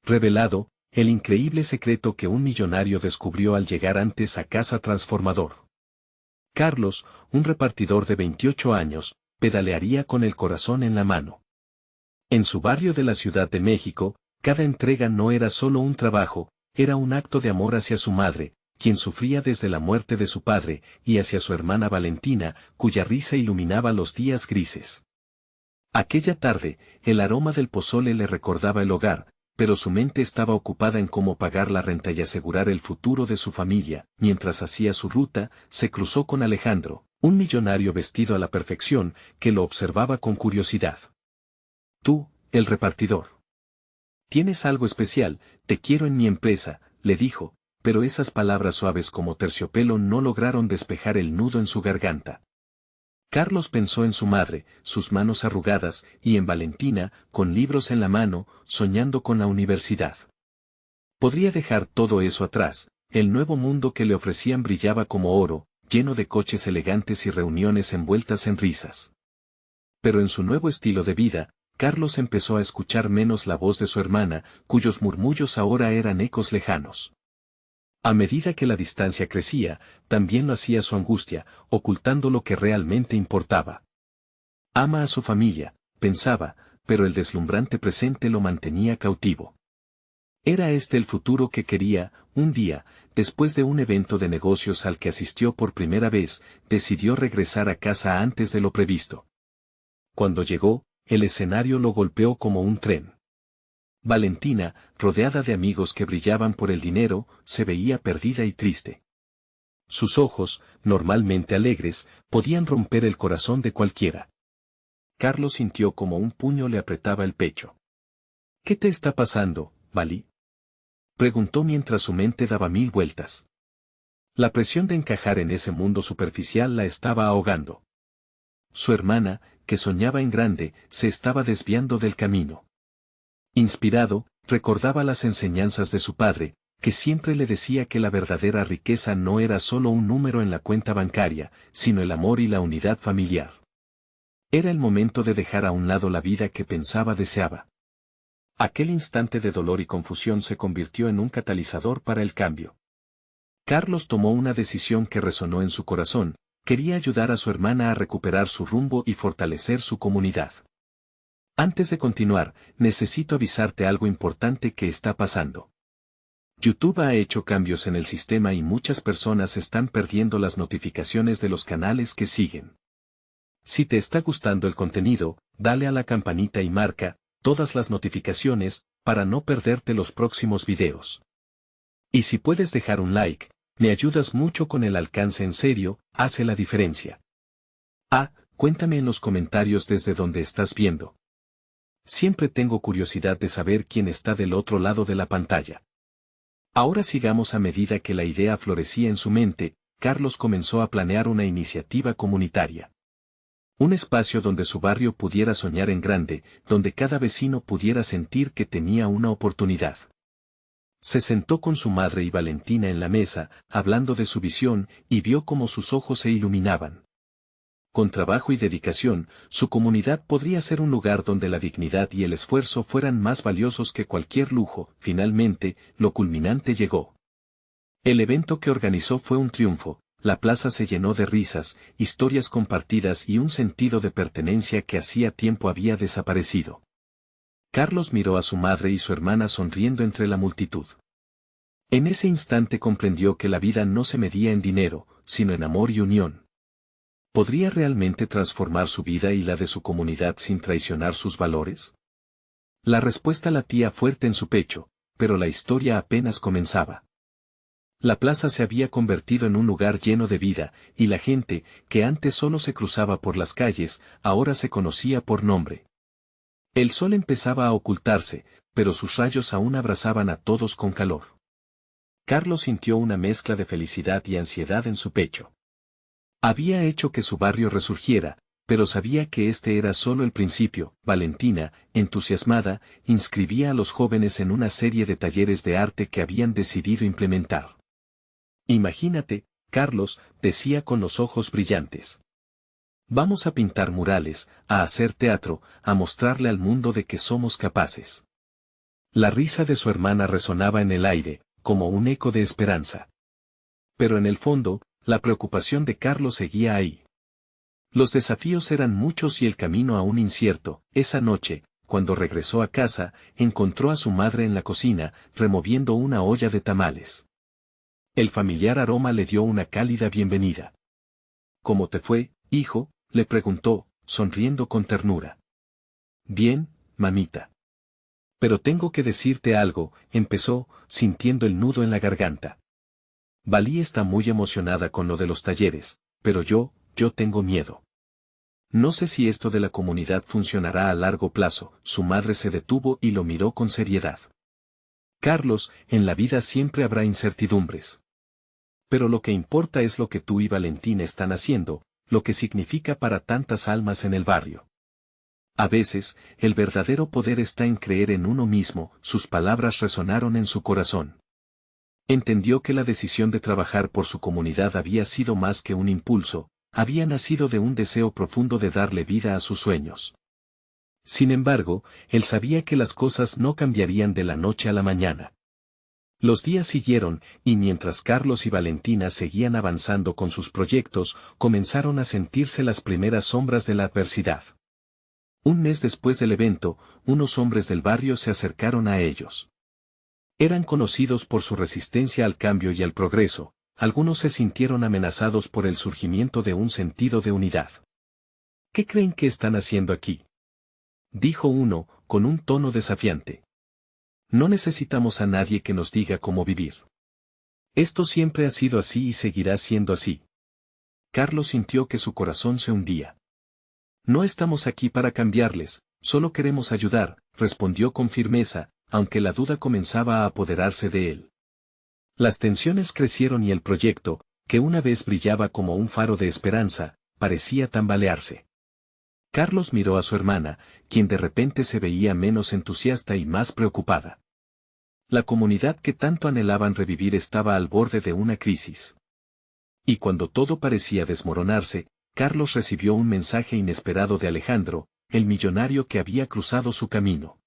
Revelado, el increíble secreto que un millonario descubrió al llegar antes a Casa Transformador. Carlos, un repartidor de 28 años, pedalearía con el corazón en la mano. En su barrio de la Ciudad de México, cada entrega no era solo un trabajo, era un acto de amor hacia su madre, quien sufría desde la muerte de su padre, y hacia su hermana Valentina, cuya risa iluminaba los días grises. Aquella tarde, el aroma del pozole le recordaba el hogar, pero su mente estaba ocupada en cómo pagar la renta y asegurar el futuro de su familia. Mientras hacía su ruta, se cruzó con Alejandro, un millonario vestido a la perfección, que lo observaba con curiosidad. Tú, el repartidor. Tienes algo especial, te quiero en mi empresa, le dijo, pero esas palabras suaves como terciopelo no lograron despejar el nudo en su garganta. Carlos pensó en su madre, sus manos arrugadas, y en Valentina, con libros en la mano, soñando con la universidad. Podría dejar todo eso atrás, el nuevo mundo que le ofrecían brillaba como oro, lleno de coches elegantes y reuniones envueltas en risas. Pero en su nuevo estilo de vida, Carlos empezó a escuchar menos la voz de su hermana, cuyos murmullos ahora eran ecos lejanos. A medida que la distancia crecía, también lo hacía su angustia, ocultando lo que realmente importaba. Ama a su familia, pensaba, pero el deslumbrante presente lo mantenía cautivo. Era este el futuro que quería. Un día, después de un evento de negocios al que asistió por primera vez, decidió regresar a casa antes de lo previsto. Cuando llegó, el escenario lo golpeó como un tren. Valentina, rodeada de amigos que brillaban por el dinero, se veía perdida y triste. Sus ojos, normalmente alegres, podían romper el corazón de cualquiera. Carlos sintió como un puño le apretaba el pecho. ¿Qué te está pasando, Vali? Preguntó mientras su mente daba mil vueltas. La presión de encajar en ese mundo superficial la estaba ahogando. Su hermana, que soñaba en grande, se estaba desviando del camino. Inspirado, recordaba las enseñanzas de su padre, que siempre le decía que la verdadera riqueza no era solo un número en la cuenta bancaria, sino el amor y la unidad familiar. Era el momento de dejar a un lado la vida que pensaba deseaba. Aquel instante de dolor y confusión se convirtió en un catalizador para el cambio. Carlos tomó una decisión que resonó en su corazón, quería ayudar a su hermana a recuperar su rumbo y fortalecer su comunidad. Antes de continuar, necesito avisarte algo importante que está pasando. YouTube ha hecho cambios en el sistema y muchas personas están perdiendo las notificaciones de los canales que siguen. Si te está gustando el contenido, dale a la campanita y marca todas las notificaciones para no perderte los próximos videos. Y si puedes dejar un like, me ayudas mucho con el alcance. En serio, hace la diferencia. Cuéntame en los comentarios desde donde estás viendo. Siempre tengo curiosidad de saber quién está del otro lado de la pantalla. Ahora sigamos. A medida que la idea florecía en su mente, Carlos comenzó a planear una iniciativa comunitaria. Un espacio donde su barrio pudiera soñar en grande, donde cada vecino pudiera sentir que tenía una oportunidad. Se sentó con su madre y Valentina en la mesa, hablando de su visión, y vio cómo sus ojos se iluminaban. Con trabajo y dedicación, su comunidad podría ser un lugar donde la dignidad y el esfuerzo fueran más valiosos que cualquier lujo. Finalmente, lo culminante llegó. El evento que organizó fue un triunfo, la plaza se llenó de risas, historias compartidas y un sentido de pertenencia que hacía tiempo había desaparecido. Carlos miró a su madre y su hermana sonriendo entre la multitud. En ese instante comprendió que la vida no se medía en dinero, sino en amor y unión. ¿Podría realmente transformar su vida y la de su comunidad sin traicionar sus valores? La respuesta latía fuerte en su pecho, pero la historia apenas comenzaba. La plaza se había convertido en un lugar lleno de vida, y la gente, que antes solo se cruzaba por las calles, ahora se conocía por nombre. El sol empezaba a ocultarse, pero sus rayos aún abrazaban a todos con calor. Carlos sintió una mezcla de felicidad y ansiedad en su pecho. Había hecho que su barrio resurgiera, pero sabía que este era solo el principio. Valentina, entusiasmada, inscribía a los jóvenes en una serie de talleres de arte que habían decidido implementar. Imagínate, Carlos, decía con los ojos brillantes. Vamos a pintar murales, a hacer teatro, a mostrarle al mundo de que somos capaces. La risa de su hermana resonaba en el aire, como un eco de esperanza. Pero en el fondo, la preocupación de Carlos seguía ahí. Los desafíos eran muchos y el camino aún incierto. Esa noche, cuando regresó a casa, encontró a su madre en la cocina, removiendo una olla de tamales. El familiar aroma le dio una cálida bienvenida. ¿Cómo te fue, hijo?, le preguntó, sonriendo con ternura. Bien, mamita. Pero tengo que decirte algo, empezó, sintiendo el nudo en la garganta. Valí está muy emocionada con lo de los talleres, pero yo tengo miedo. No sé si esto de la comunidad funcionará a largo plazo. Su madre se detuvo y lo miró con seriedad. Carlos, en la vida siempre habrá incertidumbres. Pero lo que importa es lo que tú y Valentina están haciendo, lo que significa para tantas almas en el barrio. A veces, el verdadero poder está en creer en uno mismo. Sus palabras resonaron en su corazón. Entendió que la decisión de trabajar por su comunidad había sido más que un impulso, había nacido de un deseo profundo de darle vida a sus sueños. Sin embargo, él sabía que las cosas no cambiarían de la noche a la mañana. Los días siguieron, y mientras Carlos y Valentina seguían avanzando con sus proyectos, comenzaron a sentirse las primeras sombras de la adversidad. Un mes después del evento, unos hombres del barrio se acercaron a ellos. Eran conocidos por su resistencia al cambio y al progreso. Algunos se sintieron amenazados por el surgimiento de un sentido de unidad. ¿Qué creen que están haciendo aquí?, dijo uno, con un tono desafiante. No necesitamos a nadie que nos diga cómo vivir. Esto siempre ha sido así y seguirá siendo así. Carlos sintió que su corazón se hundía. No estamos aquí para cambiarles, solo queremos ayudar, respondió con firmeza, aunque la duda comenzaba a apoderarse de él. Las tensiones crecieron y el proyecto, que una vez brillaba como un faro de esperanza, parecía tambalearse. Carlos miró a su hermana, quien de repente se veía menos entusiasta y más preocupada. La comunidad que tanto anhelaban revivir estaba al borde de una crisis. Y cuando todo parecía desmoronarse, Carlos recibió un mensaje inesperado de Alejandro, el millonario que había cruzado su camino.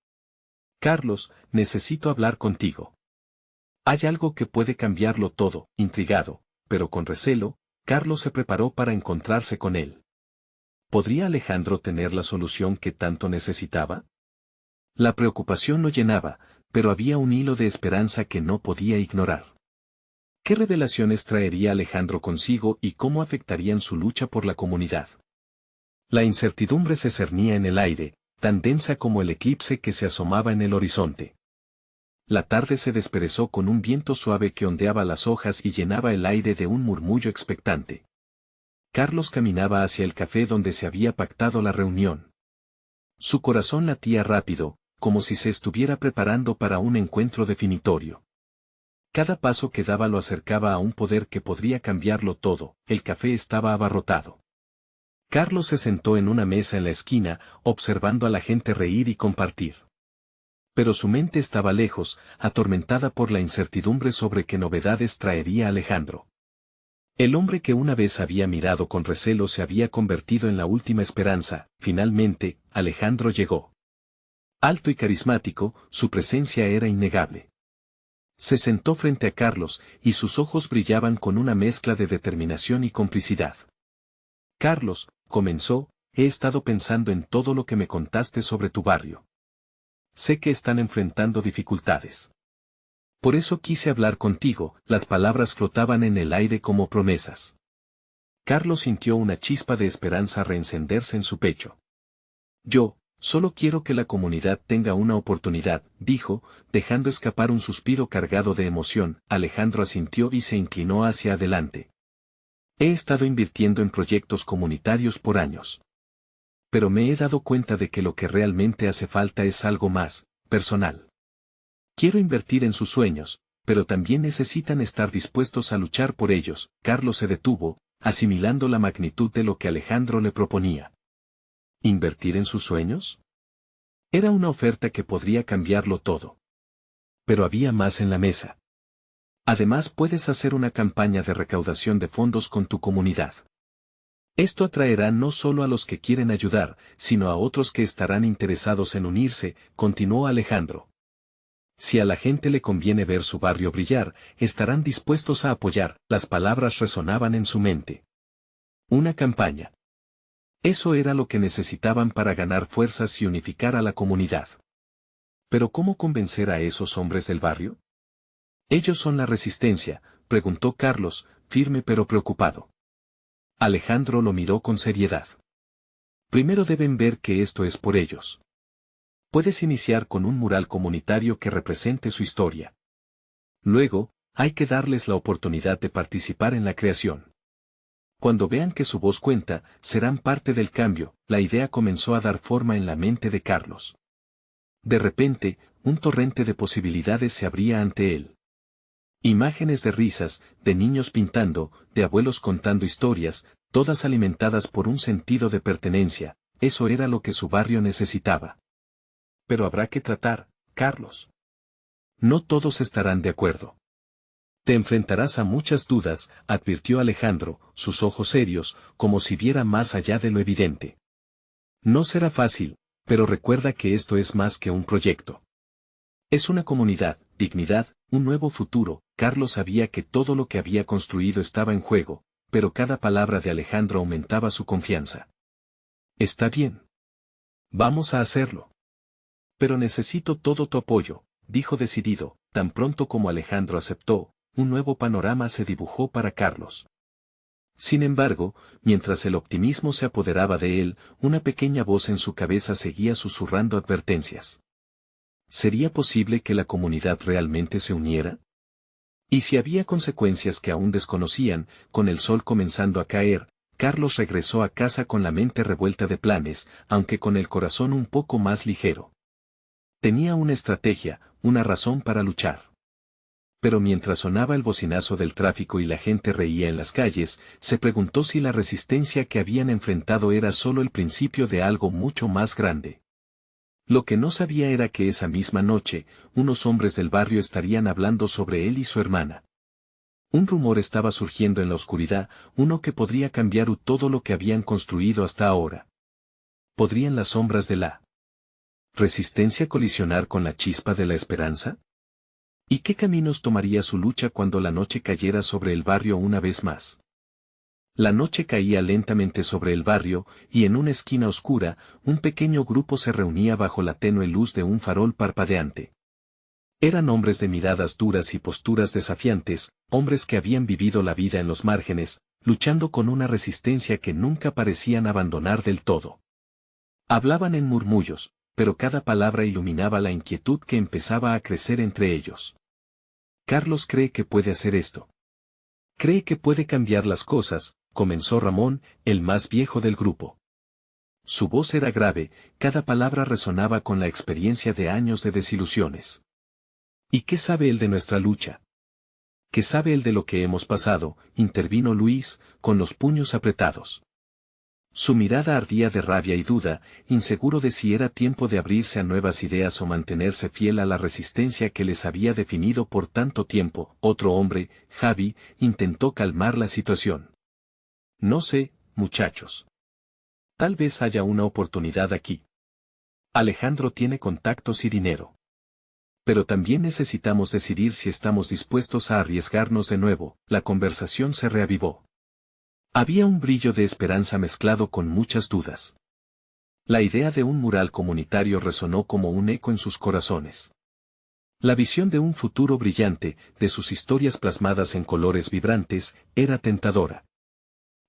Carlos, necesito hablar contigo. Hay algo que puede cambiarlo todo. Intrigado, pero con recelo, Carlos se preparó para encontrarse con él. ¿Podría Alejandro tener la solución que tanto necesitaba? La preocupación lo llenaba, pero había un hilo de esperanza que no podía ignorar. ¿Qué revelaciones traería Alejandro consigo y cómo afectarían su lucha por la comunidad? La incertidumbre se cernía en el aire, tan densa como el eclipse que se asomaba en el horizonte. La tarde se desperezó con un viento suave que ondeaba las hojas y llenaba el aire de un murmullo expectante. Carlos caminaba hacia el café donde se había pactado la reunión. Su corazón latía rápido, como si se estuviera preparando para un encuentro definitorio. Cada paso que daba lo acercaba a un poder que podría cambiarlo todo. El café estaba abarrotado. Carlos se sentó en una mesa en la esquina, observando a la gente reír y compartir. Pero su mente estaba lejos, atormentada por la incertidumbre sobre qué novedades traería Alejandro. El hombre que una vez había mirado con recelo se había convertido en la última esperanza. Finalmente, Alejandro llegó. Alto y carismático, su presencia era innegable. Se sentó frente a Carlos, y sus ojos brillaban con una mezcla de determinación y complicidad. Carlos, comenzó, he estado pensando en todo lo que me contaste sobre tu barrio. Sé que están enfrentando dificultades. Por eso quise hablar contigo. Las palabras flotaban en el aire como promesas. Carlos sintió una chispa de esperanza reencenderse en su pecho. Yo, solo quiero que la comunidad tenga una oportunidad, dijo, dejando escapar un suspiro cargado de emoción. Alejandro asintió y se inclinó hacia adelante. He estado invirtiendo en proyectos comunitarios por años. Pero me he dado cuenta de que lo que realmente hace falta es algo más, personal. Quiero invertir en sus sueños, pero también necesitan estar dispuestos a luchar por ellos. Carlos se detuvo, asimilando la magnitud de lo que Alejandro le proponía. ¿Invertir en sus sueños? Era una oferta que podría cambiarlo todo. Pero había más en la mesa. Además puedes hacer una campaña de recaudación de fondos con tu comunidad. Esto atraerá no solo a los que quieren ayudar, sino a otros que estarán interesados en unirse, continuó Alejandro. Si a la gente le conviene ver su barrio brillar, estarán dispuestos a apoyar. Las palabras resonaban en su mente. Una campaña. Eso era lo que necesitaban para ganar fuerzas y unificar a la comunidad. Pero ¿cómo convencer a esos hombres del barrio? Ellos son la resistencia, preguntó Carlos, firme pero preocupado. Alejandro lo miró con seriedad. Primero deben ver que esto es por ellos. Puedes iniciar con un mural comunitario que represente su historia. Luego, hay que darles la oportunidad de participar en la creación. Cuando vean que su voz cuenta, serán parte del cambio. La idea comenzó a dar forma en la mente de Carlos. De repente, un torrente de posibilidades se abría ante él. Imágenes de risas, de niños pintando, de abuelos contando historias, todas alimentadas por un sentido de pertenencia. Eso era lo que su barrio necesitaba. Pero habrá que tratar, Carlos. No todos estarán de acuerdo. Te enfrentarás a muchas dudas, advirtió Alejandro, sus ojos serios, como si viera más allá de lo evidente. No será fácil, pero recuerda que esto es más que un proyecto. Es una comunidad, dignidad, un nuevo futuro. Carlos sabía que todo lo que había construido estaba en juego, pero cada palabra de Alejandro aumentaba su confianza. Está bien. Vamos a hacerlo. Pero necesito todo tu apoyo, dijo decidido. Tan pronto como Alejandro aceptó, un nuevo panorama se dibujó para Carlos. Sin embargo, mientras el optimismo se apoderaba de él, una pequeña voz en su cabeza seguía susurrando advertencias. ¿Sería posible que la comunidad realmente se uniera? Y si había consecuencias que aún desconocían, con el sol comenzando a caer, Carlos regresó a casa con la mente revuelta de planes, aunque con el corazón un poco más ligero. Tenía una estrategia, una razón para luchar. Pero mientras sonaba el bocinazo del tráfico y la gente reía en las calles, se preguntó si la resistencia que habían enfrentado era solo el principio de algo mucho más grande. Lo que no sabía era que esa misma noche, unos hombres del barrio estarían hablando sobre él y su hermana. Un rumor estaba surgiendo en la oscuridad, uno que podría cambiar todo lo que habían construido hasta ahora. ¿Podrían las sombras de la resistencia colisionar con la chispa de la esperanza? ¿Y qué caminos tomaría su lucha cuando la noche cayera sobre el barrio una vez más? La noche caía lentamente sobre el barrio, y en una esquina oscura, un pequeño grupo se reunía bajo la tenue luz de un farol parpadeante. Eran hombres de miradas duras y posturas desafiantes, hombres que habían vivido la vida en los márgenes, luchando con una resistencia que nunca parecían abandonar del todo. Hablaban en murmullos, pero cada palabra iluminaba la inquietud que empezaba a crecer entre ellos. Carlos cree que puede hacer esto. Cree que puede cambiar las cosas, comenzó Ramón, el más viejo del grupo. Su voz era grave, cada palabra resonaba con la experiencia de años de desilusiones. ¿Y qué sabe él de nuestra lucha? ¿Qué sabe él de lo que hemos pasado? Intervino Luis, con los puños apretados. Su mirada ardía de rabia y duda, inseguro de si era tiempo de abrirse a nuevas ideas o mantenerse fiel a la resistencia que les había definido por tanto tiempo. Otro hombre, Javi, intentó calmar la situación. No sé, muchachos. Tal vez haya una oportunidad aquí. Alejandro tiene contactos y dinero. Pero también necesitamos decidir si estamos dispuestos a arriesgarnos de nuevo. La conversación se reavivó. Había un brillo de esperanza mezclado con muchas dudas. La idea de un mural comunitario resonó como un eco en sus corazones. La visión de un futuro brillante, de sus historias plasmadas en colores vibrantes, era tentadora.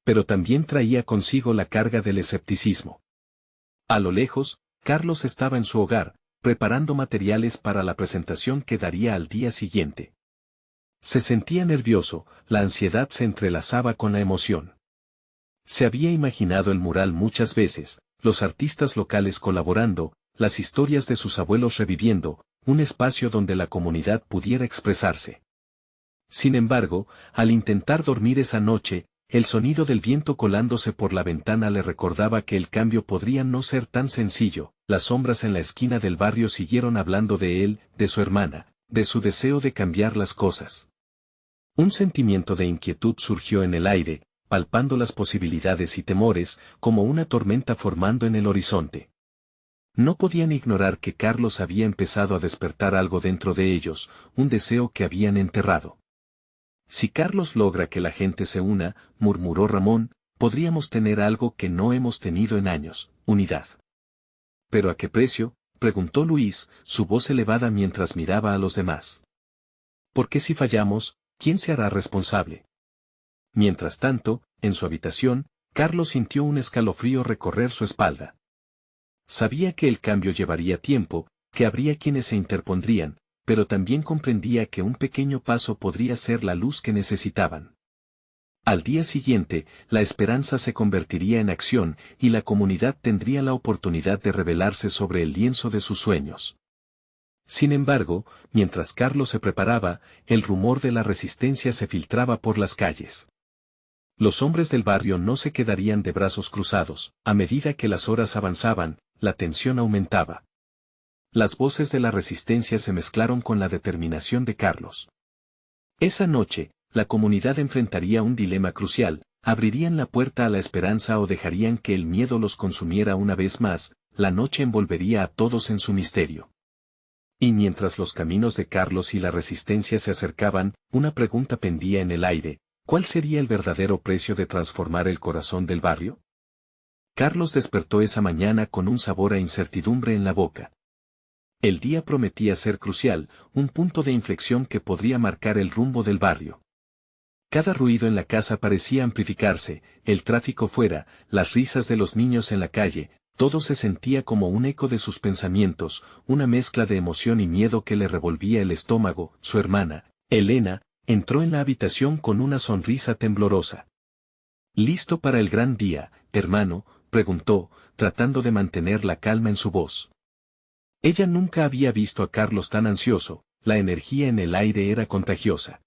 Pero también traía consigo la carga del escepticismo. A lo lejos, Carlos estaba en su hogar, preparando materiales para la presentación que daría al día siguiente. Se sentía nervioso, la ansiedad se entrelazaba con la emoción. Se había imaginado el mural muchas veces, los artistas locales colaborando, las historias de sus abuelos reviviendo, un espacio donde la comunidad pudiera expresarse. Sin embargo, al intentar dormir esa noche, el sonido del viento colándose por la ventana le recordaba que el cambio podría no ser tan sencillo. Las sombras en la esquina del barrio siguieron hablando de él, de su hermana, de su deseo de cambiar las cosas. Un sentimiento de inquietud surgió en el aire, palpando las posibilidades y temores, como una tormenta formando en el horizonte. No podían ignorar que Carlos había empezado a despertar algo dentro de ellos, un deseo que habían enterrado. Si Carlos logra que la gente se una, murmuró Ramón, podríamos tener algo que no hemos tenido en años, unidad. ¿Pero a qué precio?, preguntó Luis, su voz elevada mientras miraba a los demás. Porque si fallamos, ¿quién se hará responsable? Mientras tanto, en su habitación, Carlos sintió un escalofrío recorrer su espalda. Sabía que el cambio llevaría tiempo, que habría quienes se interpondrían, pero también comprendía que un pequeño paso podría ser la luz que necesitaban. Al día siguiente, la esperanza se convertiría en acción y la comunidad tendría la oportunidad de revelarse sobre el lienzo de sus sueños. Sin embargo, mientras Carlos se preparaba, el rumor de la resistencia se filtraba por las calles. Los hombres del barrio no se quedarían de brazos cruzados. A medida que las horas avanzaban, la tensión aumentaba. Las voces de la resistencia se mezclaron con la determinación de Carlos. Esa noche, la comunidad enfrentaría un dilema crucial: abrirían la puerta a la esperanza o dejarían que el miedo los consumiera una vez más. La noche envolvería a todos en su misterio. Y mientras los caminos de Carlos y la resistencia se acercaban, una pregunta pendía en el aire: ¿cuál sería el verdadero precio de transformar el corazón del barrio? Carlos despertó esa mañana con un sabor a incertidumbre en la boca. El día prometía ser crucial, un punto de inflexión que podría marcar el rumbo del barrio. Cada ruido en la casa parecía amplificarse, el tráfico fuera, las risas de los niños en la calle, todo se sentía como un eco de sus pensamientos, una mezcla de emoción y miedo que le revolvía el estómago. Su hermana, Elena, entró en la habitación con una sonrisa temblorosa. ¿Listo para el gran día, hermano?, preguntó, tratando de mantener la calma en su voz. Ella nunca había visto a Carlos tan ansioso, la energía en el aire era contagiosa.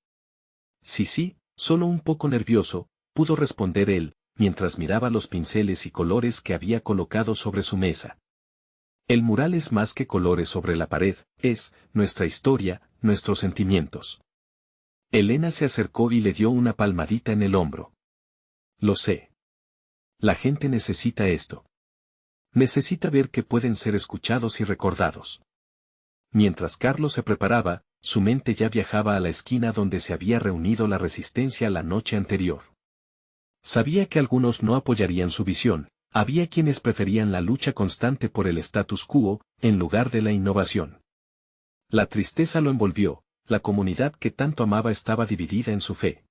Sí, solo un poco nervioso, pudo responder él, mientras miraba los pinceles y colores que había colocado sobre su mesa. El mural es más que colores sobre la pared, es nuestra historia, nuestros sentimientos. Elena se acercó y le dio una palmadita en el hombro. Lo sé. La gente necesita esto. Necesita ver que pueden ser escuchados y recordados. Mientras Carlos se preparaba, su mente ya viajaba a la esquina donde se había reunido la resistencia la noche anterior. Sabía que algunos no apoyarían su visión, había quienes preferían la lucha constante por el status quo, en lugar de la innovación. La tristeza lo envolvió, la comunidad que tanto amaba estaba dividida en su fe.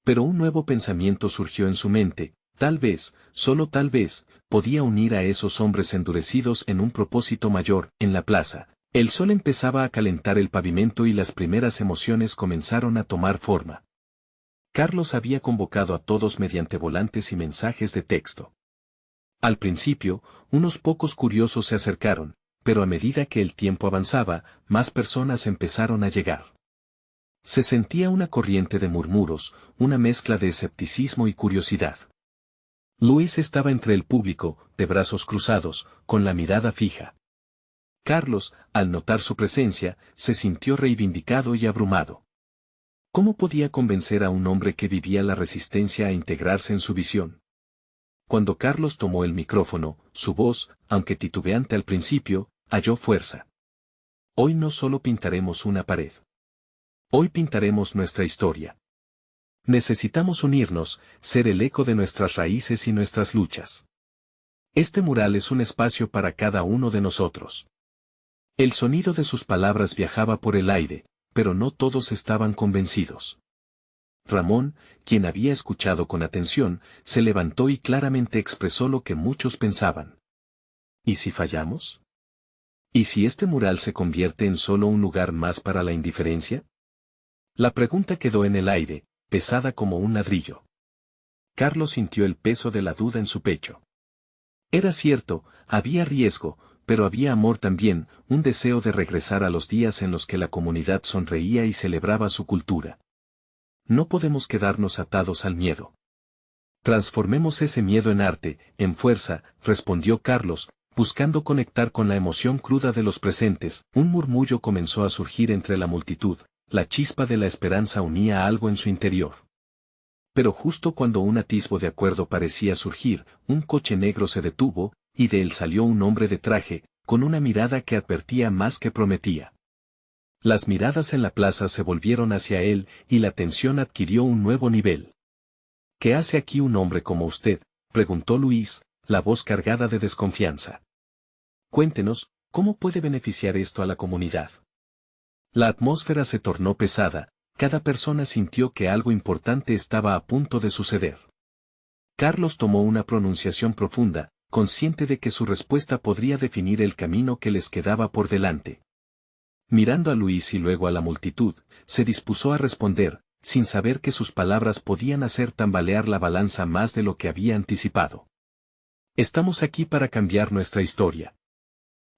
Pero un nuevo pensamiento surgió en su mente: tal vez, solo tal vez, podía unir a esos hombres endurecidos en un propósito mayor. En la plaza, el sol empezaba a calentar el pavimento y las primeras emociones comenzaron a tomar forma. Carlos había convocado a todos mediante volantes y mensajes de texto. Al principio, unos pocos curiosos se acercaron, pero a medida que el tiempo avanzaba, más personas empezaron a llegar. Se sentía una corriente de murmuros, una mezcla de escepticismo y curiosidad. Luis estaba entre el público, de brazos cruzados, con la mirada fija. Carlos, al notar su presencia, se sintió reivindicado y abrumado. ¿Cómo podía convencer a un hombre que vivía la resistencia a integrarse en su visión? Cuando Carlos tomó el micrófono, su voz, aunque titubeante al principio, halló fuerza. Hoy no solo pintaremos una pared. Hoy pintaremos nuestra historia. Necesitamos unirnos, ser el eco de nuestras raíces y nuestras luchas. Este mural es un espacio para cada uno de nosotros. El sonido de sus palabras viajaba por el aire, pero no todos estaban convencidos. Ramón, quien había escuchado con atención, se levantó y claramente expresó lo que muchos pensaban. ¿Y si fallamos? ¿Y si este mural se convierte en solo un lugar más para la indiferencia? La pregunta quedó en el aire, pesada como un ladrillo. Carlos sintió el peso de la duda en su pecho. Era cierto, había riesgo, pero había amor también, un deseo de regresar a los días en los que la comunidad sonreía y celebraba su cultura. No podemos quedarnos atados al miedo. Transformemos ese miedo en arte, en fuerza, respondió Carlos, buscando conectar con la emoción cruda de los presentes. Un murmullo comenzó a surgir entre la multitud. La chispa de la esperanza unía algo en su interior. Pero justo cuando un atisbo de acuerdo parecía surgir, un coche negro se detuvo, y de él salió un hombre de traje, con una mirada que advertía más que prometía. Las miradas en la plaza se volvieron hacia él y la tensión adquirió un nuevo nivel. ¿Qué hace aquí un hombre como usted?, preguntó Luis, la voz cargada de desconfianza. Cuéntenos, ¿cómo puede beneficiar esto a la comunidad? La atmósfera se tornó pesada, cada persona sintió que algo importante estaba a punto de suceder. Carlos tomó una pronunciación profunda, consciente de que su respuesta podría definir el camino que les quedaba por delante. Mirando a Luis y luego a la multitud, se dispuso a responder, sin saber que sus palabras podían hacer tambalear la balanza más de lo que había anticipado. Estamos aquí para cambiar nuestra historia.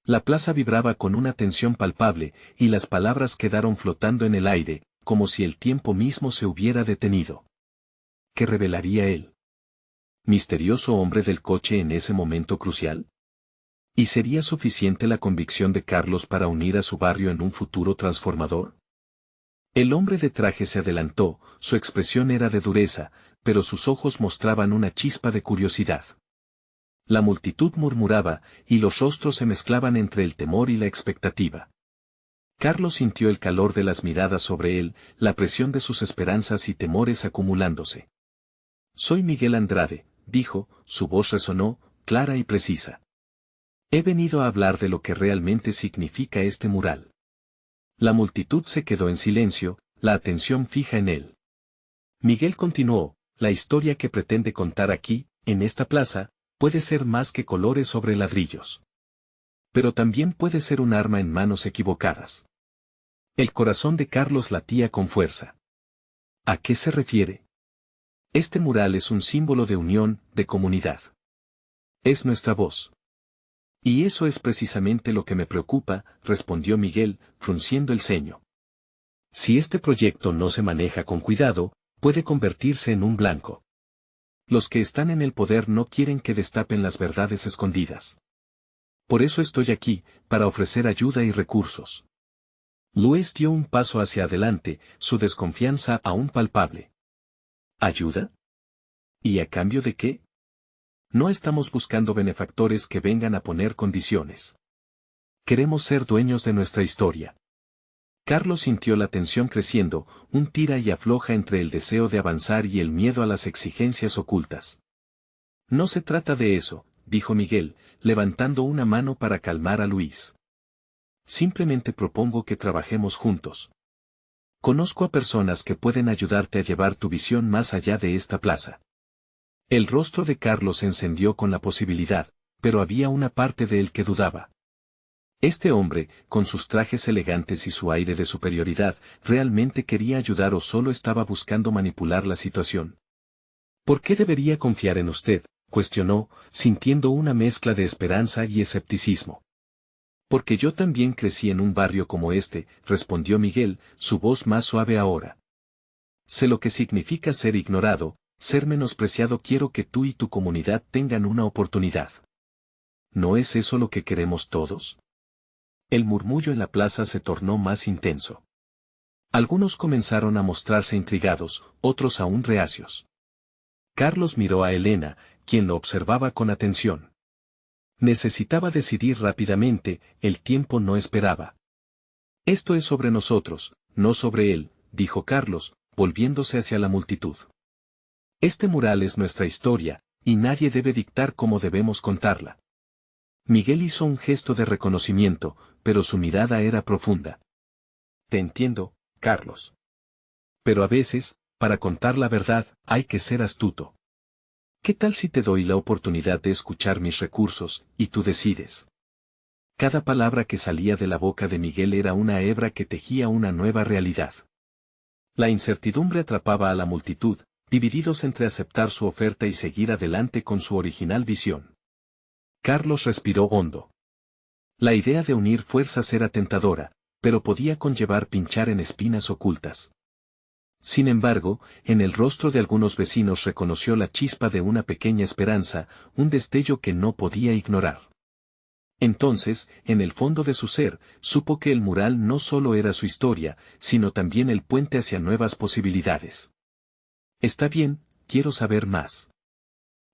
La plaza vibraba con una tensión palpable, y las palabras quedaron flotando en el aire, como si el tiempo mismo se hubiera detenido. ¿Qué revelaría él? ¿Misterioso hombre del coche en ese momento crucial? ¿Y sería suficiente la convicción de Carlos para unir a su barrio en un futuro transformador? El hombre de traje se adelantó, su expresión era de dureza, pero sus ojos mostraban una chispa de curiosidad. La multitud murmuraba, y los rostros se mezclaban entre el temor y la expectativa. Carlos sintió el calor de las miradas sobre él, la presión de sus esperanzas y temores acumulándose. «Soy Miguel Andrade», dijo, su voz resonó, clara y precisa. «He venido a hablar de lo que realmente significa este mural». La multitud se quedó en silencio, la atención fija en él. Miguel continuó, «La historia que pretende contar aquí, en esta plaza, puede ser más que colores sobre ladrillos. Pero también puede ser un arma en manos equivocadas». El corazón de Carlos latía con fuerza. ¿A qué se refiere? Este mural es un símbolo de unión, de comunidad. Es nuestra voz. Y eso es precisamente lo que me preocupa, respondió Miguel, frunciendo el ceño. Si este proyecto no se maneja con cuidado, puede convertirse en un blanco. Los que están en el poder no quieren que destapen las verdades escondidas. Por eso estoy aquí, para ofrecer ayuda y recursos. Luis dio un paso hacia adelante, su desconfianza aún palpable. ¿Ayuda? ¿Y a cambio de qué? No estamos buscando benefactores que vengan a poner condiciones. Queremos ser dueños de nuestra historia. Carlos sintió la tensión creciendo, un tira y afloja entre el deseo de avanzar y el miedo a las exigencias ocultas. No se trata de eso, dijo Miguel, levantando una mano para calmar a Luis. Simplemente propongo que trabajemos juntos. Conozco a personas que pueden ayudarte a llevar tu visión más allá de esta plaza. El rostro de Carlos se encendió con la posibilidad, pero había una parte de él que dudaba. Este hombre, con sus trajes elegantes y su aire de superioridad, ¿realmente quería ayudar o solo estaba buscando manipular la situación? ¿Por qué debería confiar en usted?, cuestionó, sintiendo una mezcla de esperanza y escepticismo. Porque yo también crecí en un barrio como este, respondió Miguel, su voz más suave ahora. Sé lo que significa ser ignorado, ser menospreciado. Quiero que tú y tu comunidad tengan una oportunidad. ¿No es eso lo que queremos todos? El murmullo en la plaza se tornó más intenso. Algunos comenzaron a mostrarse intrigados, otros aún reacios. Carlos miró a Elena, quien lo observaba con atención. Necesitaba decidir rápidamente, el tiempo no esperaba. Esto es sobre nosotros, no sobre él, dijo Carlos, volviéndose hacia la multitud. Este mural es nuestra historia, y nadie debe dictar cómo debemos contarla. Miguel hizo un gesto de reconocimiento, pero su mirada era profunda. Te entiendo, Carlos. Pero a veces, para contar la verdad, hay que ser astuto. ¿Qué tal si te doy la oportunidad de escuchar mis recursos, y tú decides? Cada palabra que salía de la boca de Miguel era una hebra que tejía una nueva realidad. La incertidumbre atrapaba a la multitud, divididos entre aceptar su oferta y seguir adelante con su original visión. Carlos respiró hondo. La idea de unir fuerzas era tentadora, pero podía conllevar pinchar en espinas ocultas. Sin embargo, en el rostro de algunos vecinos reconoció la chispa de una pequeña esperanza, un destello que no podía ignorar. Entonces, en el fondo de su ser, supo que el mural no solo era su historia, sino también el puente hacia nuevas posibilidades. Está bien, quiero saber más.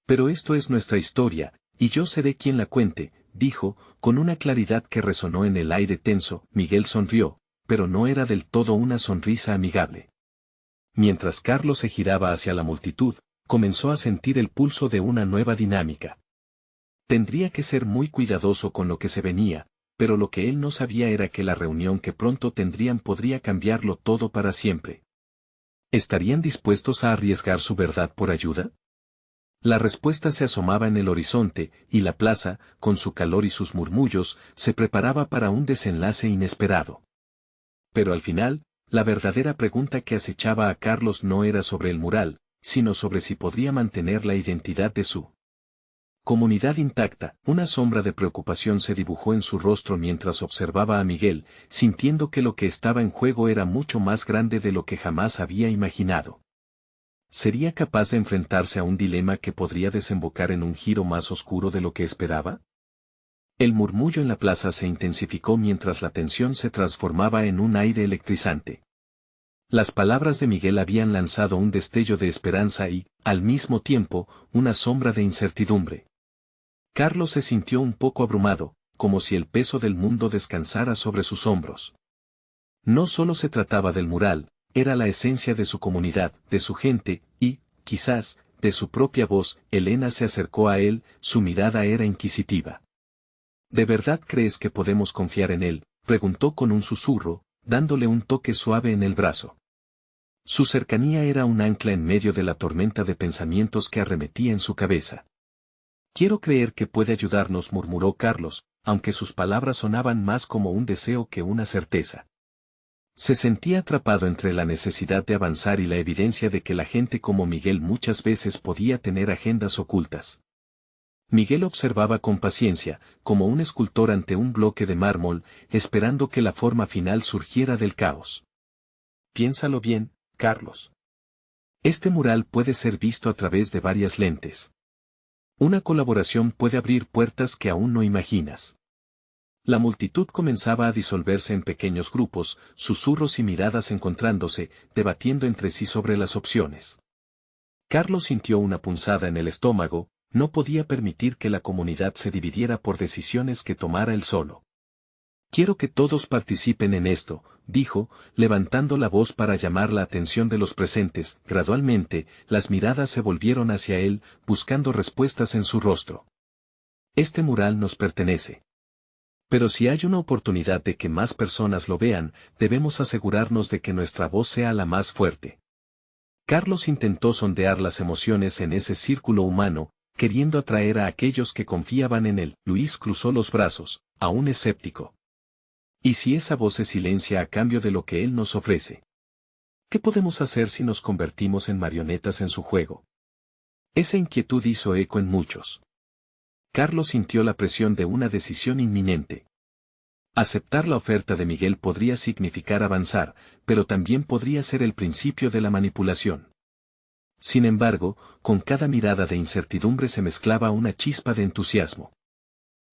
Pero esto es nuestra historia, y yo seré quien la cuente, dijo, con una claridad que resonó en el aire tenso. Miguel sonrió, pero no era del todo una sonrisa amigable. Mientras Carlos se giraba hacia la multitud, comenzó a sentir el pulso de una nueva dinámica. Tendría que ser muy cuidadoso con lo que se venía, pero lo que él no sabía era que la reunión que pronto tendrían podría cambiarlo todo para siempre. ¿Estarían dispuestos a arriesgar su verdad por ayuda? La respuesta se asomaba en el horizonte, y la plaza, con su calor y sus murmullos, se preparaba para un desenlace inesperado. Pero al final, la verdadera pregunta que acechaba a Carlos no era sobre el mural, sino sobre si podría mantener la identidad de su comunidad intacta. Una sombra de preocupación se dibujó en su rostro mientras observaba a Miguel, sintiendo que lo que estaba en juego era mucho más grande de lo que jamás había imaginado. ¿Sería capaz de enfrentarse a un dilema que podría desembocar en un giro más oscuro de lo que esperaba? El murmullo en la plaza se intensificó mientras la tensión se transformaba en un aire electrizante. Las palabras de Miguel habían lanzado un destello de esperanza y, al mismo tiempo, una sombra de incertidumbre. Carlos se sintió un poco abrumado, como si el peso del mundo descansara sobre sus hombros. No solo se trataba del mural, era la esencia de su comunidad, de su gente, y, quizás, de su propia voz. Elena se acercó a él, su mirada era inquisitiva. ¿De verdad crees que podemos confiar en él?, preguntó con un susurro, dándole un toque suave en el brazo. Su cercanía era un ancla en medio de la tormenta de pensamientos que arremetía en su cabeza. Quiero creer que puede ayudarnos, murmuró Carlos, aunque sus palabras sonaban más como un deseo que una certeza. Se sentía atrapado entre la necesidad de avanzar y la evidencia de que la gente como Miguel muchas veces podía tener agendas ocultas. Miguel observaba con paciencia, como un escultor ante un bloque de mármol, esperando que la forma final surgiera del caos. Piénsalo bien, Carlos. Este mural puede ser visto a través de varias lentes. Una colaboración puede abrir puertas que aún no imaginas. La multitud comenzaba a disolverse en pequeños grupos, susurros y miradas encontrándose, debatiendo entre sí sobre las opciones. Carlos sintió una punzada en el estómago, no podía permitir que la comunidad se dividiera por decisiones que tomara él solo. Quiero que todos participen en esto, dijo, levantando la voz para llamar la atención de los presentes. Gradualmente, las miradas se volvieron hacia él, buscando respuestas en su rostro. Este mural nos pertenece. Pero si hay una oportunidad de que más personas lo vean, debemos asegurarnos de que nuestra voz sea la más fuerte. Carlos intentó sondear las emociones en ese círculo humano, queriendo atraer a aquellos que confiaban en él. Luis cruzó los brazos, aún escéptico. ¿Y si esa voz se silencia a cambio de lo que él nos ofrece? ¿Qué podemos hacer si nos convertimos en marionetas en su juego? Esa inquietud hizo eco en muchos. Carlos sintió la presión de una decisión inminente. Aceptar la oferta de Miguel podría significar avanzar, pero también podría ser el principio de la manipulación. Sin embargo, con cada mirada de incertidumbre se mezclaba una chispa de entusiasmo.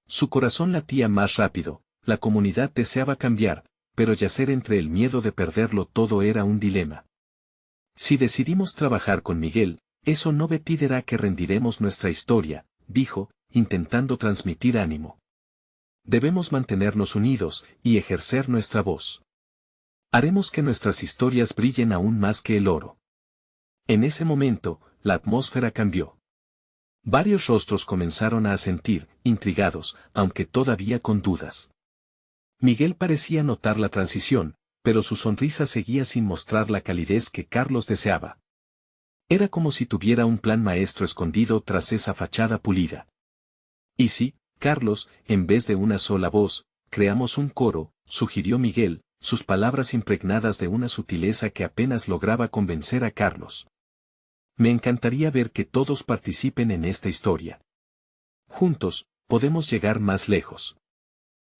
Su corazón latía más rápido. La comunidad deseaba cambiar, pero yacer entre el miedo de perderlo todo era un dilema. Si decidimos trabajar con Miguel, eso no impedirá que rendiremos nuestra historia, dijo, intentando transmitir ánimo. Debemos mantenernos unidos y ejercer nuestra voz. Haremos que nuestras historias brillen aún más que el oro. En ese momento, la atmósfera cambió. Varios rostros comenzaron a asentir, intrigados, aunque todavía con dudas. Miguel parecía notar la transición, pero su sonrisa seguía sin mostrar la calidez que Carlos deseaba. Era como si tuviera un plan maestro escondido tras esa fachada pulida. ¿Y si, Carlos, en vez de una sola voz, creamos un coro?, sugirió Miguel, sus palabras impregnadas de una sutileza que apenas lograba convencer a Carlos. Me encantaría ver que todos participen en esta historia. Juntos, podemos llegar más lejos.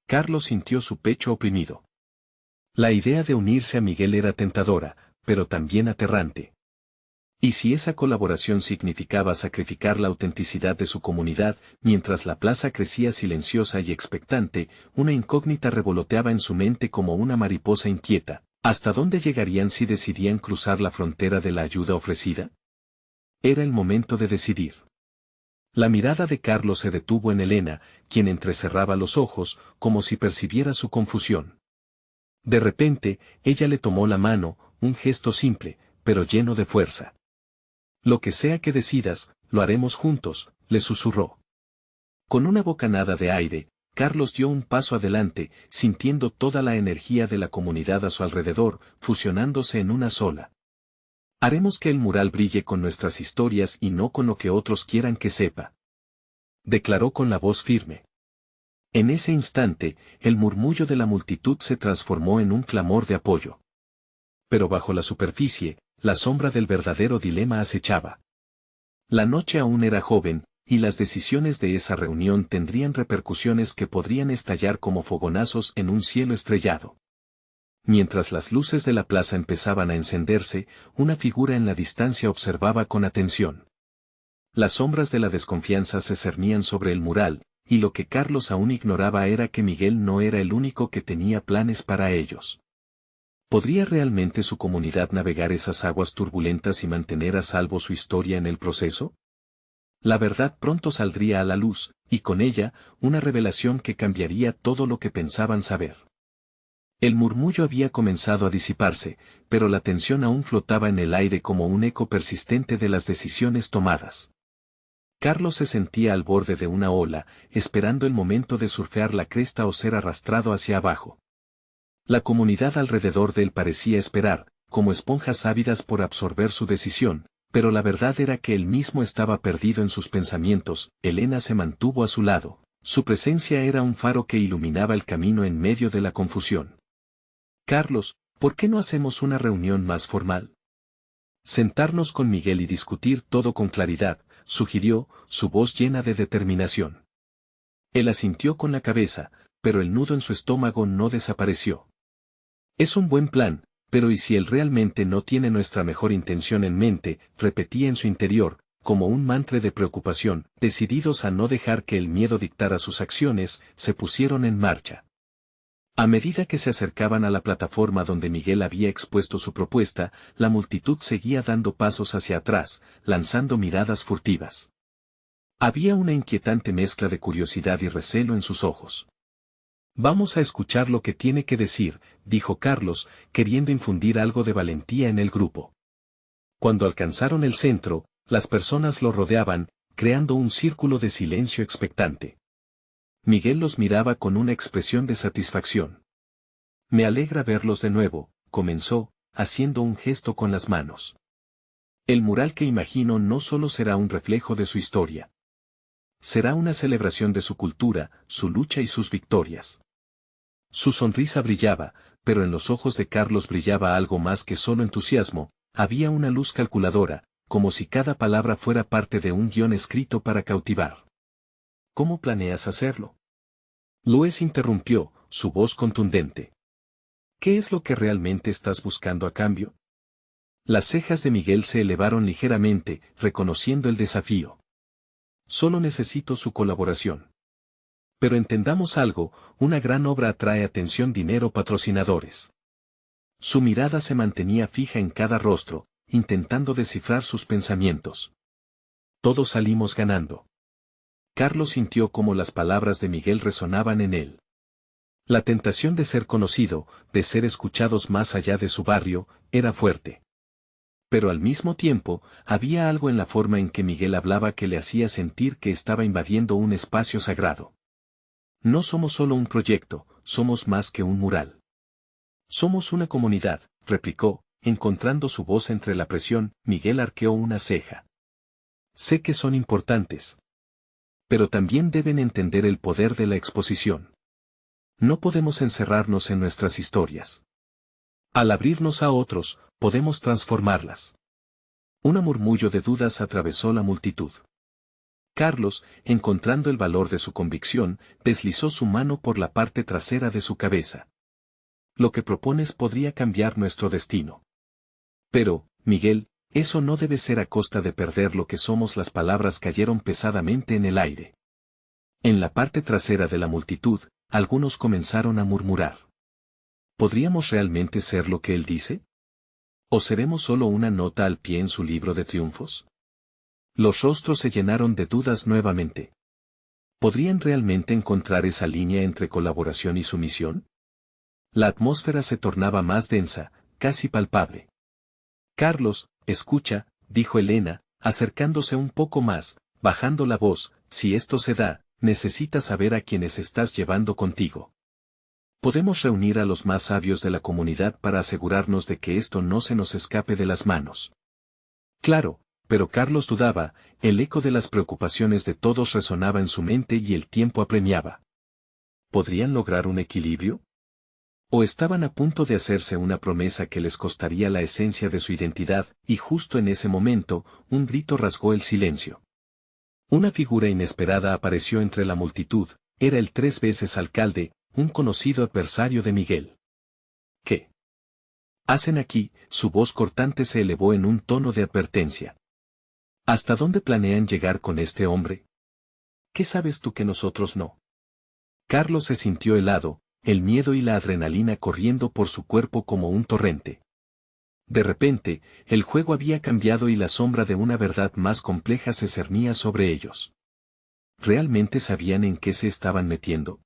Carlos sintió su pecho oprimido. La idea de unirse a Miguel era tentadora, pero también aterrante. ¿Y si esa colaboración significaba sacrificar la autenticidad de su comunidad? Mientras la plaza crecía silenciosa y expectante, una incógnita revoloteaba en su mente como una mariposa inquieta. ¿Hasta dónde llegarían si decidían cruzar la frontera de la ayuda ofrecida? Era el momento de decidir. La mirada de Carlos se detuvo en Elena, quien entrecerraba los ojos, como si percibiera su confusión. De repente, ella le tomó la mano, un gesto simple, pero lleno de fuerza. Lo que sea que decidas, lo haremos juntos, le susurró. Con una bocanada de aire, Carlos dio un paso adelante, sintiendo toda la energía de la comunidad a su alrededor, fusionándose en una sola. Haremos que el mural brille con nuestras historias y no con lo que otros quieran que sepa. Declaró con la voz firme. En ese instante, el murmullo de la multitud se transformó en un clamor de apoyo. Pero bajo la superficie, la sombra del verdadero dilema acechaba. La noche aún era joven, y las decisiones de esa reunión tendrían repercusiones que podrían estallar como fogonazos en un cielo estrellado. Mientras las luces de la plaza empezaban a encenderse, una figura en la distancia observaba con atención. Las sombras de la desconfianza se cernían sobre el mural, y lo que Carlos aún ignoraba era que Miguel no era el único que tenía planes para ellos. ¿Podría realmente su comunidad navegar esas aguas turbulentas y mantener a salvo su historia en el proceso? La verdad pronto saldría a la luz, y con ella, una revelación que cambiaría todo lo que pensaban saber. El murmullo había comenzado a disiparse, pero la tensión aún flotaba en el aire como un eco persistente de las decisiones tomadas. Carlos se sentía al borde de una ola, esperando el momento de surfear la cresta o ser arrastrado hacia abajo. La comunidad alrededor de él parecía esperar, como esponjas ávidas por absorber su decisión, pero la verdad era que él mismo estaba perdido en sus pensamientos. Elena se mantuvo a su lado, su presencia era un faro que iluminaba el camino en medio de la confusión. Carlos, ¿por qué no hacemos una reunión más formal? Sentarnos con Miguel y discutir todo con claridad, sugirió, su voz llena de determinación. Él asintió con la cabeza, pero el nudo en su estómago no desapareció. Es un buen plan, pero ¿y si él realmente no tiene nuestra mejor intención en mente?, repetía en su interior, como un mantra de preocupación. Decididos a no dejar que el miedo dictara sus acciones, se pusieron en marcha. A medida que se acercaban a la plataforma donde Miguel había expuesto su propuesta, la multitud seguía dando pasos hacia atrás, lanzando miradas furtivas. Había una inquietante mezcla de curiosidad y recelo en sus ojos. Vamos a escuchar lo que tiene que decir, dijo Carlos, queriendo infundir algo de valentía en el grupo. Cuando alcanzaron el centro, las personas lo rodeaban, creando un círculo de silencio expectante. Miguel los miraba con una expresión de satisfacción. Me alegra verlos de nuevo, comenzó, haciendo un gesto con las manos. El mural que imagino no solo será un reflejo de su historia. Será una celebración de su cultura, su lucha y sus victorias. Su sonrisa brillaba, pero en los ojos de Carlos brillaba algo más que solo entusiasmo, había una luz calculadora, como si cada palabra fuera parte de un guión escrito para cautivar. ¿Cómo planeas hacerlo? Luis interrumpió, su voz contundente. ¿Qué es lo que realmente estás buscando a cambio? Las cejas de Miguel se elevaron ligeramente, reconociendo el desafío. Solo necesito su colaboración. Pero entendamos algo, una gran obra atrae atención, dinero, patrocinadores. Su mirada se mantenía fija en cada rostro, intentando descifrar sus pensamientos. Todos salimos ganando. Carlos sintió cómo las palabras de Miguel resonaban en él. La tentación de ser conocido, de ser escuchados más allá de su barrio, era fuerte. Pero al mismo tiempo, había algo en la forma en que Miguel hablaba que le hacía sentir que estaba invadiendo un espacio sagrado. No somos solo un proyecto, somos más que un mural. Somos una comunidad, replicó, encontrando su voz entre la presión. Miguel arqueó una ceja. Sé que son importantes. Pero también deben entender el poder de la exposición. No podemos encerrarnos en nuestras historias. Al abrirnos a otros, podemos transformarlas. Un murmullo de dudas atravesó la multitud. Carlos, encontrando el valor de su convicción, deslizó su mano por la parte trasera de su cabeza. Lo que propones podría cambiar nuestro destino. Pero, Miguel, eso no debe ser a costa de perder lo que somos. Las palabras cayeron pesadamente en el aire. En la parte trasera de la multitud, algunos comenzaron a murmurar. ¿Podríamos realmente ser lo que él dice? ¿O seremos solo una nota al pie en su libro de triunfos? Los rostros se llenaron de dudas nuevamente. ¿Podrían realmente encontrar esa línea entre colaboración y sumisión? La atmósfera se tornaba más densa, casi palpable. Carlos, escucha, dijo Elena, acercándose un poco más, bajando la voz, si esto se da, necesitas saber a quienes estás llevando contigo. Podemos reunir a los más sabios de la comunidad para asegurarnos de que esto no se nos escape de las manos. Claro, pero Carlos dudaba, el eco de las preocupaciones de todos resonaba en su mente y el tiempo apremiaba. ¿Podrían lograr un equilibrio? ¿O estaban a punto de hacerse una promesa que les costaría la esencia de su identidad? Y justo en ese momento, un grito rasgó el silencio. Una figura inesperada apareció entre la multitud, era el 3 veces alcalde, un conocido adversario de Miguel. ¿Qué hacen aquí? Su voz cortante se elevó en un tono de advertencia. ¿Hasta dónde planean llegar con este hombre? ¿Qué sabes tú que nosotros no? Carlos se sintió helado, el miedo y la adrenalina corriendo por su cuerpo como un torrente. De repente, el juego había cambiado y la sombra de una verdad más compleja se cernía sobre ellos. ¿Realmente sabían en qué se estaban metiendo?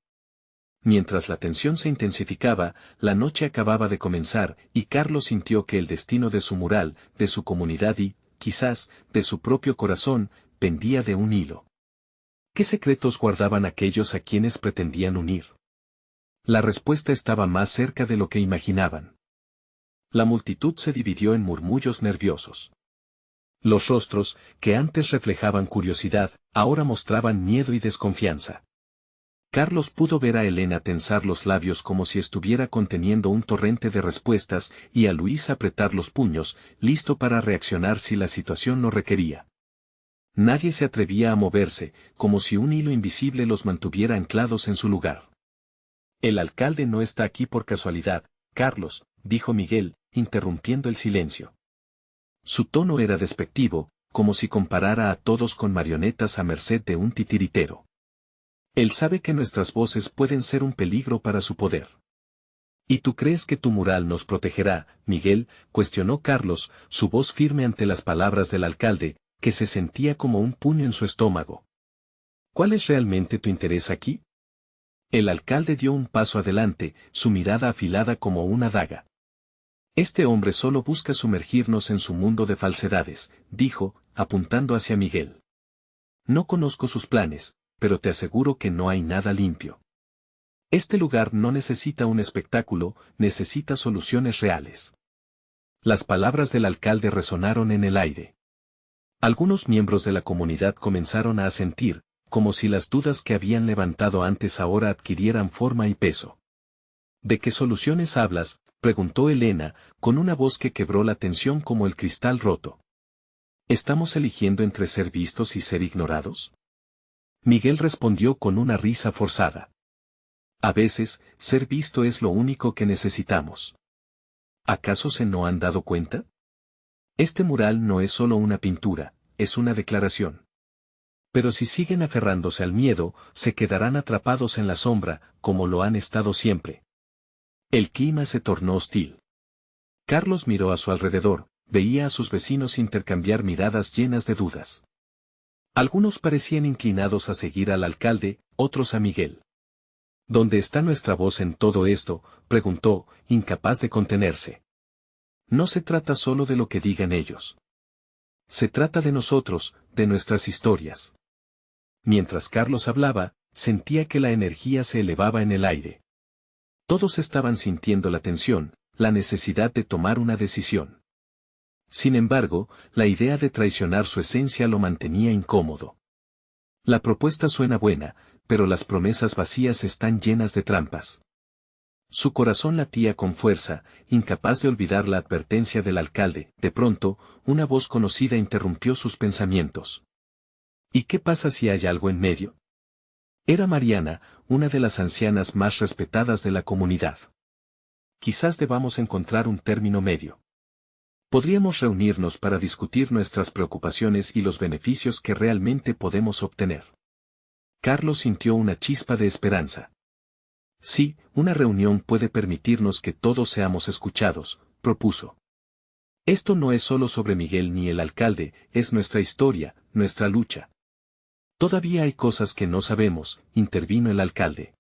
Mientras la tensión se intensificaba, la noche acababa de comenzar, y Carlos sintió que el destino de su mural, de su comunidad y, quizás, de su propio corazón, pendía de un hilo. ¿Qué secretos guardaban aquellos a quienes pretendían unir? La respuesta estaba más cerca de lo que imaginaban. La multitud se dividió en murmullos nerviosos. Los rostros, que antes reflejaban curiosidad, ahora mostraban miedo y desconfianza. Carlos pudo ver a Elena tensar los labios como si estuviera conteniendo un torrente de respuestas y a Luis apretar los puños, listo para reaccionar si la situación lo requería. Nadie se atrevía a moverse, como si un hilo invisible los mantuviera anclados en su lugar. El alcalde no está aquí por casualidad, Carlos, dijo Miguel, interrumpiendo el silencio. Su tono era despectivo, como si comparara a todos con marionetas a merced de un titiritero. Él sabe que nuestras voces pueden ser un peligro para su poder. ¿Y tú crees que tu mural nos protegerá, Miguel?, cuestionó Carlos, su voz firme ante las palabras del alcalde, que se sentía como un puño en su estómago. ¿Cuál es realmente tu interés aquí? El alcalde dio un paso adelante, su mirada afilada como una daga. Este hombre solo busca sumergirnos en su mundo de falsedades, dijo, apuntando hacia Miguel. No conozco sus planes, pero te aseguro que no hay nada limpio. Este lugar no necesita un espectáculo, necesita soluciones reales. Las palabras del alcalde resonaron en el aire. Algunos miembros de la comunidad comenzaron a asentir, como si las dudas que habían levantado antes ahora adquirieran forma y peso. ¿De qué soluciones hablas?, preguntó Elena, con una voz que quebró la tensión como el cristal roto. ¿Estamos eligiendo entre ser vistos y ser ignorados? Miguel respondió con una risa forzada. A veces, ser visto es lo único que necesitamos. ¿Acaso se no han dado cuenta? Este mural no es solo una pintura, es una declaración. Pero si siguen aferrándose al miedo, se quedarán atrapados en la sombra, como lo han estado siempre. El clima se tornó hostil. Carlos miró a su alrededor, veía a sus vecinos intercambiar miradas llenas de dudas. Algunos parecían inclinados a seguir al alcalde, otros a Miguel. ¿Dónde está nuestra voz en todo esto?, preguntó, incapaz de contenerse. No se trata solo de lo que digan ellos. Se trata de nosotros, de nuestras historias. Mientras Carlos hablaba, sentía que la energía se elevaba en el aire. Todos estaban sintiendo la tensión, la necesidad de tomar una decisión. Sin embargo, la idea de traicionar su esencia lo mantenía incómodo. La propuesta suena buena, pero las promesas vacías están llenas de trampas. Su corazón latía con fuerza, incapaz de olvidar la advertencia del alcalde. De pronto, una voz conocida interrumpió sus pensamientos. ¿Y qué pasa si hay algo en medio? Era Mariana, una de las ancianas más respetadas de la comunidad. Quizás debamos encontrar un término medio. Podríamos reunirnos para discutir nuestras preocupaciones y los beneficios que realmente podemos obtener. Carlos sintió una chispa de esperanza. Sí, una reunión puede permitirnos que todos seamos escuchados, propuso. Esto no es solo sobre Miguel ni el alcalde, es nuestra historia, nuestra lucha. Todavía hay cosas que no sabemos, intervino el alcalde.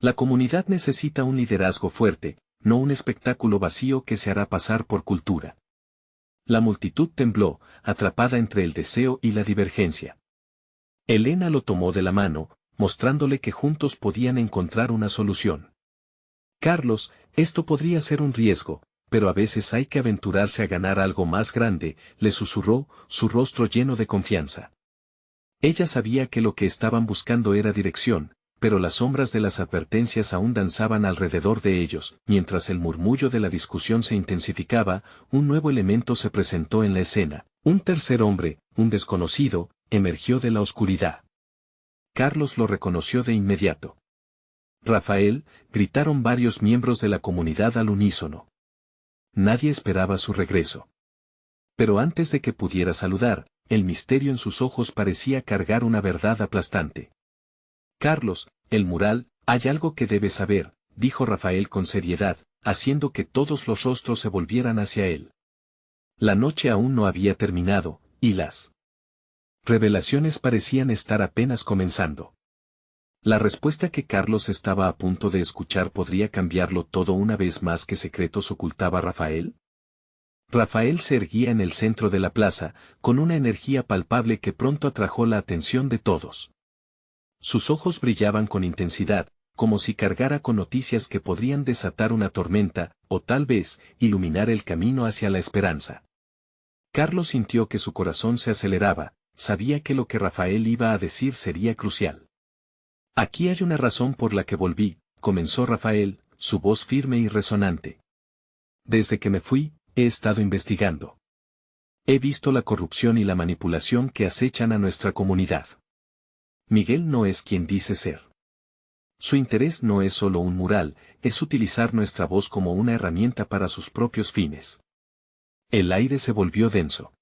La comunidad necesita un liderazgo fuerte, no un espectáculo vacío que se hará pasar por cultura. La multitud tembló, atrapada entre el deseo y la divergencia. Elena lo tomó de la mano, mostrándole que juntos podían encontrar una solución. Carlos, esto podría ser un riesgo, pero a veces hay que aventurarse a ganar algo más grande, le susurró, su rostro lleno de confianza. Ella sabía que lo que estaban buscando era dirección, pero las sombras de las advertencias aún danzaban alrededor de ellos. Mientras el murmullo de la discusión se intensificaba, un nuevo elemento se presentó en la escena. Un tercer hombre, un desconocido, emergió de la oscuridad. Carlos lo reconoció de inmediato. Rafael, gritaron varios miembros de la comunidad al unísono. Nadie esperaba su regreso. Pero antes de que pudiera saludar, el misterio en sus ojos parecía cargar una verdad aplastante. Carlos, el mural, hay algo que debes saber, dijo Rafael con seriedad, haciendo que todos los rostros se volvieran hacia él. La noche aún no había terminado, y las revelaciones parecían estar apenas comenzando. La respuesta que Carlos estaba a punto de escuchar podría cambiarlo todo una vez más. ¿Qué secretos ocultaba Rafael? Rafael se erguía en el centro de la plaza, con una energía palpable que pronto atrajo la atención de todos. Sus ojos brillaban con intensidad, como si cargara con noticias que podrían desatar una tormenta, o tal vez, iluminar el camino hacia la esperanza. Carlos sintió que su corazón se aceleraba, sabía que lo que Rafael iba a decir sería crucial. Aquí hay una razón por la que volví, comenzó Rafael, su voz firme y resonante. Desde que me fui, he estado investigando. He visto la corrupción y la manipulación que acechan a nuestra comunidad. Miguel no es quien dice ser. Su interés no es solo un mural, es utilizar nuestra voz como una herramienta para sus propios fines. El aire se volvió denso.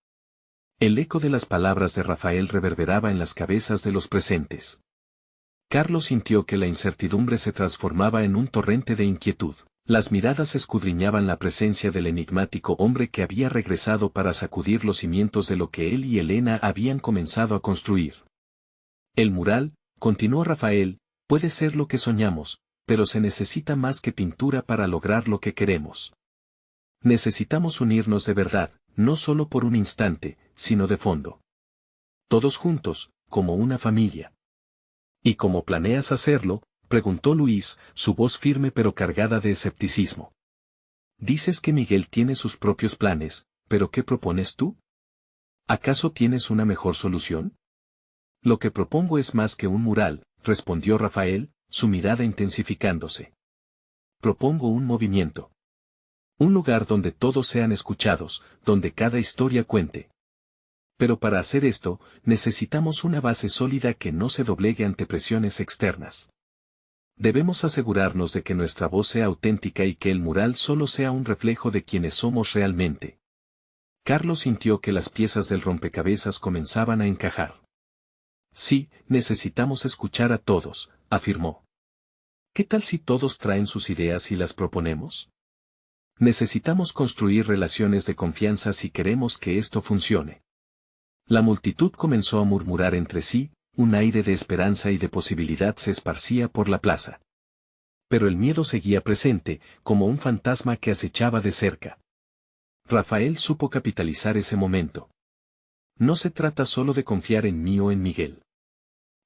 El eco de las palabras de Rafael reverberaba en las cabezas de los presentes. Carlos sintió que la incertidumbre se transformaba en un torrente de inquietud. Las miradas escudriñaban la presencia del enigmático hombre que había regresado para sacudir los cimientos de lo que él y Elena habían comenzado a construir. El mural, continuó Rafael, puede ser lo que soñamos, pero se necesita más que pintura para lograr lo que queremos. Necesitamos unirnos de verdad, no solo por un instante, sino de fondo. Todos juntos, como una familia. ¿Y cómo planeas hacerlo?, preguntó Luis, su voz firme pero cargada de escepticismo. Dices que Miguel tiene sus propios planes, pero ¿qué propones tú? ¿Acaso tienes una mejor solución? Lo que propongo es más que un mural, respondió Rafael, su mirada intensificándose. Propongo un movimiento. Un lugar donde todos sean escuchados, donde cada historia cuente. Pero para hacer esto, necesitamos una base sólida que no se doblegue ante presiones externas. Debemos asegurarnos de que nuestra voz sea auténtica y que el mural solo sea un reflejo de quienes somos realmente. Carlos sintió que las piezas del rompecabezas comenzaban a encajar. Sí, necesitamos escuchar a todos, afirmó. ¿Qué tal si todos traen sus ideas y las proponemos? Necesitamos construir relaciones de confianza si queremos que esto funcione. La multitud comenzó a murmurar entre sí, un aire de esperanza y de posibilidad se esparcía por la plaza. Pero el miedo seguía presente, como un fantasma que acechaba de cerca. Rafael supo capitalizar ese momento. No se trata solo de confiar en mí o en Miguel.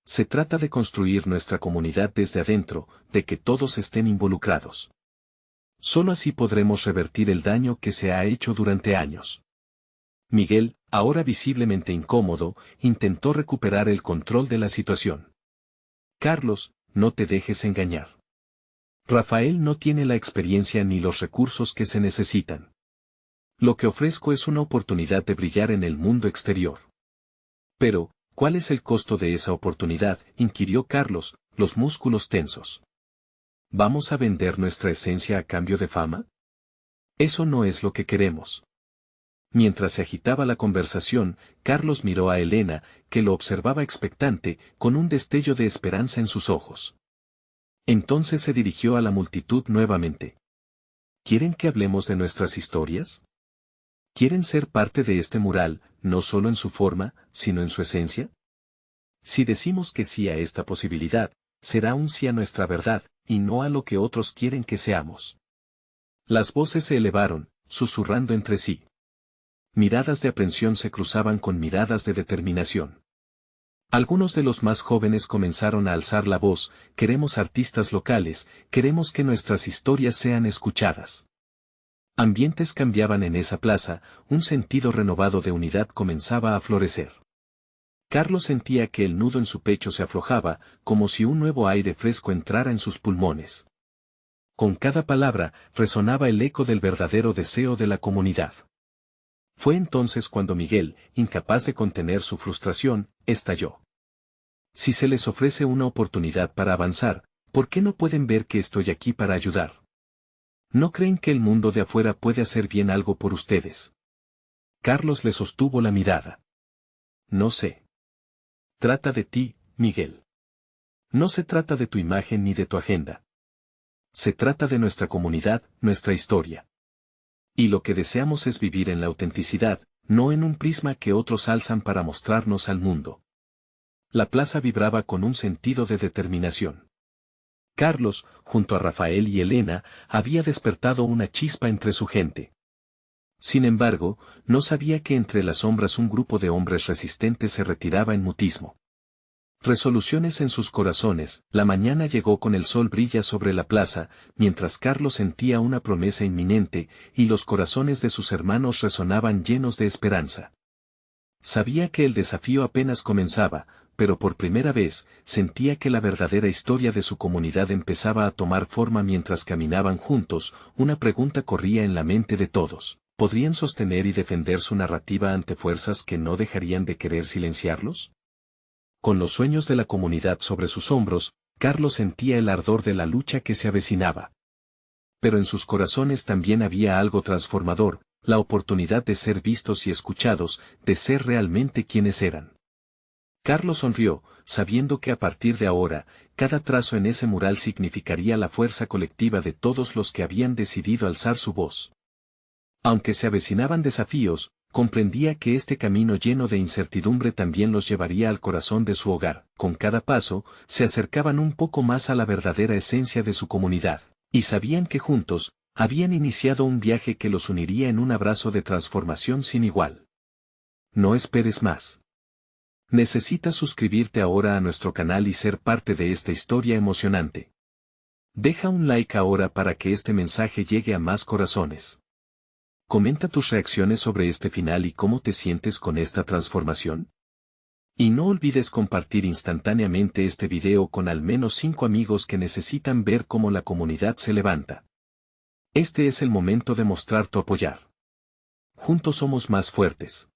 Se trata de construir nuestra comunidad desde adentro, de que todos estén involucrados. Solo así podremos revertir el daño que se ha hecho durante años. Miguel, ahora visiblemente incómodo, intentó recuperar el control de la situación. Carlos, no te dejes engañar. Rafael no tiene la experiencia ni los recursos que se necesitan. Lo que ofrezco es una oportunidad de brillar en el mundo exterior. Pero, ¿cuál es el costo de esa oportunidad?, inquirió Carlos, los músculos tensos. ¿Vamos a vender nuestra esencia a cambio de fama? Eso no es lo que queremos. Mientras se agitaba la conversación, Carlos miró a Elena, que lo observaba expectante, con un destello de esperanza en sus ojos. Entonces se dirigió a la multitud nuevamente. ¿Quieren que hablemos de nuestras historias? ¿Quieren ser parte de este mural, no solo en su forma, sino en su esencia? Si decimos que sí a esta posibilidad, será un sí a nuestra verdad, y no a lo que otros quieren que seamos. Las voces se elevaron, susurrando entre sí. Miradas de aprensión se cruzaban con miradas de determinación. Algunos de los más jóvenes comenzaron a alzar la voz: queremos artistas locales, queremos que nuestras historias sean escuchadas. Ambientes cambiaban en esa plaza, un sentido renovado de unidad comenzaba a florecer. Carlos sentía que el nudo en su pecho se aflojaba, como si un nuevo aire fresco entrara en sus pulmones. Con cada palabra, resonaba el eco del verdadero deseo de la comunidad. Fue entonces cuando Miguel, incapaz de contener su frustración, estalló. Si se les ofrece una oportunidad para avanzar, ¿por qué no pueden ver que estoy aquí para ayudar? ¿No creen que el mundo de afuera puede hacer bien algo por ustedes? Carlos le sostuvo la mirada. No sé. Trata de ti, Miguel. No se trata de tu imagen ni de tu agenda. Se trata de nuestra comunidad, nuestra historia. Y lo que deseamos es vivir en la autenticidad, no en un prisma que otros alzan para mostrarnos al mundo. La plaza vibraba con un sentido de determinación. Carlos, junto a Rafael y Elena, había despertado una chispa entre su gente. Sin embargo, no sabía que entre las sombras un grupo de hombres resistentes se retiraba en mutismo. Resoluciones en sus corazones. La mañana llegó con el sol brilla sobre la plaza, mientras Carlos sentía una promesa inminente, y los corazones de sus hermanos resonaban llenos de esperanza. Sabía que el desafío apenas comenzaba, pero por primera vez, sentía que la verdadera historia de su comunidad empezaba a tomar forma mientras caminaban juntos. Una pregunta corría en la mente de todos: ¿podrían sostener y defender su narrativa ante fuerzas que no dejarían de querer silenciarlos? Con los sueños de la comunidad sobre sus hombros, Carlos sentía el ardor de la lucha que se avecinaba. Pero en sus corazones también había algo transformador: la oportunidad de ser vistos y escuchados, de ser realmente quienes eran. Carlos sonrió, sabiendo que a partir de ahora, cada trazo en ese mural significaría la fuerza colectiva de todos los que habían decidido alzar su voz. Aunque se avecinaban desafíos, comprendía que este camino lleno de incertidumbre también los llevaría al corazón de su hogar. Con cada paso, se acercaban un poco más a la verdadera esencia de su comunidad, y sabían que juntos, habían iniciado un viaje que los uniría en un abrazo de transformación sin igual. No esperes más. Necesitas suscribirte ahora a nuestro canal y ser parte de esta historia emocionante. Deja un like ahora para que este mensaje llegue a más corazones. Comenta tus reacciones sobre este final y cómo te sientes con esta transformación. Y no olvides compartir instantáneamente este video con al menos 5 amigos que necesitan ver cómo la comunidad se levanta. Este es el momento de mostrar tu apoyar. Juntos somos más fuertes.